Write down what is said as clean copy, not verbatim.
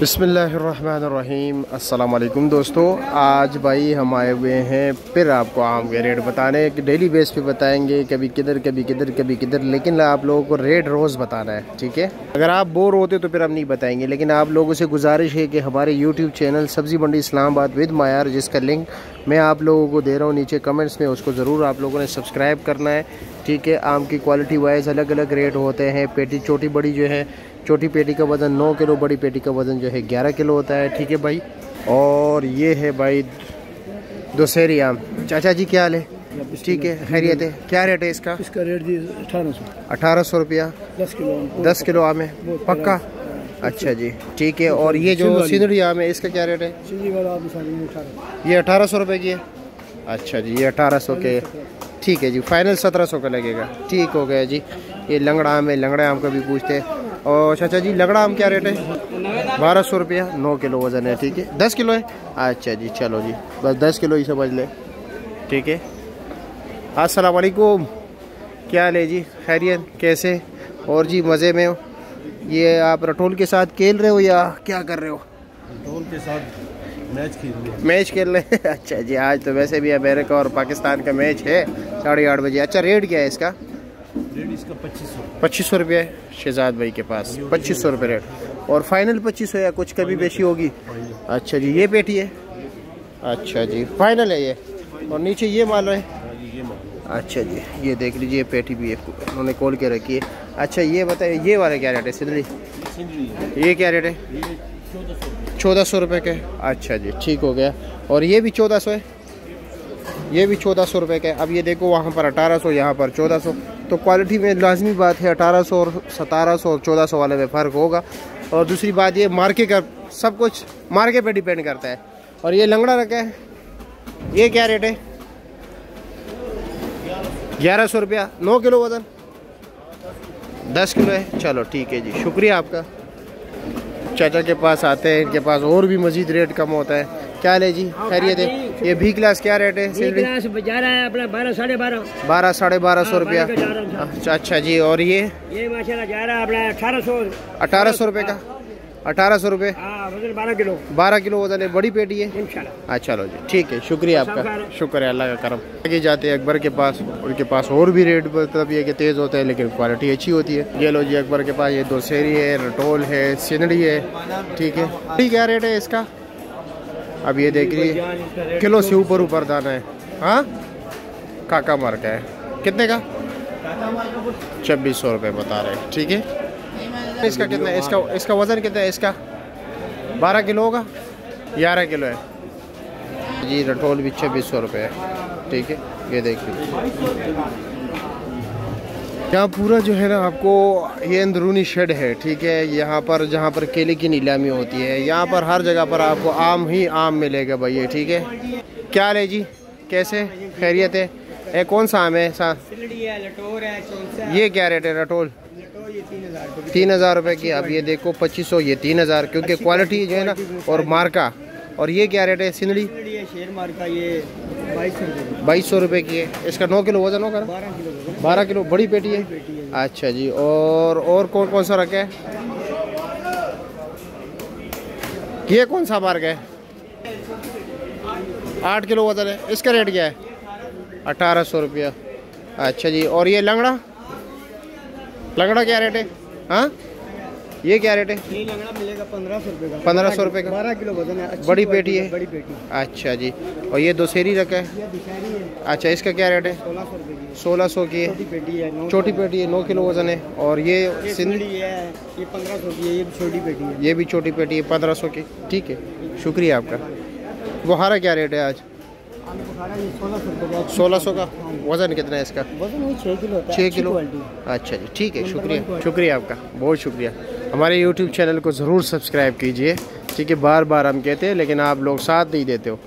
बिस्मिल्लाहिर्रहमानिर्रहीम। अस्सलाम वालेकुम दोस्तों, आज भाई हम आए हुए हैं फिर आपको आम के रेट बताने। डेली बेस पे बताएंगे, कभी किधर कभी किधर कभी किधर, लेकिन आप लोगों को रेट रोज़ बताना है, ठीक है। अगर आप बोर होते तो फिर हम नहीं बताएंगे, लेकिन आप लोगों से गुजारिश है कि हमारे यूट्यूब चैनल सब्ज़ी मंडी इस्लामाबाद विद मायार, जिसका लिंक मैं आप लोगों को दे रहा हूँ नीचे कमेंट्स में, उसको ज़रूर आप लोगों ने सब्सक्राइब करना है, ठीक है। आम की क्वालिटी वाइज अलग अलग रेट होते हैं। पेटी छोटी बड़ी जो है, छोटी पेटी का वज़न 9 किलो, बड़ी पेटी का वज़न जो है 11 किलो होता है, ठीक है भाई। और ये है भाई दशहरी आम। चाचा जी क्या हाल है? ठीक है, खैरियत है। क्या रेट है इसका? इसका रेट जी 1800 रुपया। 10 किलो आम है पक्का? अच्छा जी, ठीक है। और ये जो सिंदड़ी आम है इसका क्या रेट है? ये 1800 रुपये की है। अच्छा जी, ये 1800 के, ठीक है जी। फाइनल 1700 का लगेगा, ठीक हो गया जी। ये लंगड़ा आम है, लंगड़ा आम का भी पूछते हैं। और चाचा जी लंगड़ा आम क्या रेट है? 1200 रुपया, 9 किलो वज़न है, ठीक है। 10 किलो है? अच्छा जी, चलो जी, बस 10 किलो ही समझ ले, ठीक है। अस्सलाम वालेकुम, क्या हाल है जी? खैरियत, कैसे? और जी मज़े में हो? ये आप रटोल के साथ खेल रहे हो या क्या कर रहे हो? रटोल के साथ मैच खेल रहे हैं। अच्छा जी, आज तो वैसे भी अमेरिका और पाकिस्तान का मैच है 8:30 बजे। अच्छा, रेट क्या है इसका? रेट इसका 2500 रुपये है शहजाद भाई के पास, 2500 रुपये रेट। और फाइनल 2500 या कुछ कभी बेशी होगी? अच्छा जी, ये पेटी है? अच्छा जी, फाइनल है ये। और नीचे ये माल है? अच्छा जी, ये देख लीजिए, पेटी भी है, उन्होंने खोल के रखी है। अच्छा ये बताइए, ये वाला क्या रेट है? सिंदड़ी ये क्या रेट है? 1400 रुपये के। अच्छा जी, ठीक हो गया। और ये भी 1400 है? ये भी 1400 रुपये का है। अब ये देखो, वहाँ पर 1800, यहाँ पर 1400, तो क्वालिटी में लाजमी बात है 1800 और 1700 और 1400 वाले में फ़र्क होगा। और दूसरी बात ये मार्के का, सब कुछ मार्के पे डिपेंड करता है। और ये लंगड़ा रखा है, ये क्या रेट है? 1100 रुपया, 9 किलो वज़न, 10 किलो है। चलो ठीक है जी, शुक्रिया आपका। चाचा के पास आते हैं, इनके पास और भी मजीद रेट कम होता है। क्या है जी? खैरियत है। ये भी क्लास क्या रेट है? जा रहा है अपना 12 साढ़े 1200 रुपया। अच्छा जी। और ये माशाल्लाह जा रहा है अपना 1800 रुपये का। 1800 रुपये, 12 किलो वजन है, बड़ी पेटी है इंशाल्लाह। चलो जी, ठीक है, शुक्रिया आपका, शुक्र है, अल्लाह का करम। आगे जाते हैं अकबर के पास, उनके पास और भी रेट मतलब ये कि तेज़ होता है, लेकिन क्वालिटी अच्छी होती है। ये लो जी, अकबर के पास ये दशहरी है, रटोल है, सिंदड़ी है, ठीक है। क्या रेट है इसका? अब ये देख लीजिए, किलो से ऊपर दाना है। हाँ, काका मार का है, कितने का? 2600 रुपये बता रहे हैं, ठीक है। इसका कितना है? इसका वज़न कितना है इसका? 12 किलो होगा, 11 किलो है जी। रटोल भी 2600 रुपये है, ठीक है। ये देख लीजिए, यहाँ पूरा जो है ना आपको ये अंदरूनी शेड है, ठीक है। यहाँ पर जहाँ पर केले की नीलामी होती है, यहाँ पर हर जगह पर आपको आम ही आम मिलेगा भाई, ये ठीक है। क्या है जी, कैसे? खैरियत है। ये कौन सा आम है? ये क्या रेट है? रटोल 3000 रुपये की। अब ये देखो 2500, ये 3000, क्योंकि क्वालिटी जो है ना, और मार्का। और ये क्या रेट है? सिंदड़ी शेर मार्का, ये 2200 रुपये की है। इसका 9 किलो वजन होगा, 12 किलो, बड़ी पेटी है। अच्छा जी। और कौन कौन सा रखा है? ये कौन सा मार्का है? 8 किलो वजन है। इसका रेट क्या है? 1800 रुपया। अच्छा जी। और ये लंगड़ा क्या रेट है? हाँ, ये क्या रेट है? ये लंगड़ा मिलेगा 1500 रुपये का। 1500 रुपये का, 12 किलो वजन है, बड़ी पेटी है। बड़ी पेटी। अच्छा जी। और ये दशहरी रखा है? अच्छा, इसका क्या रेट है? 1600 रुपये की। 1600 की है, छोटी पेटी है, 9 किलो वजन है। और ये सिंदड़ी है, ये 1500 की है, ये छोटी पेटी है। ये भी छोटी पेटी है, 1500 की, ठीक है, शुक्रिया आपका। बुखारा क्या रेट है आज? 1600 का। वज़न कितना है इसका? वजन 6 किलो होता है। 6 किलो। अच्छा जी, ठीक है, शुक्रिया आपका, बहुत शुक्रिया। हमारे YouTube चैनल को ज़रूर सब्सक्राइब कीजिए, ठीक है। बार बार हम कहते हैं, लेकिन आप लोग साथ नहीं देते हो।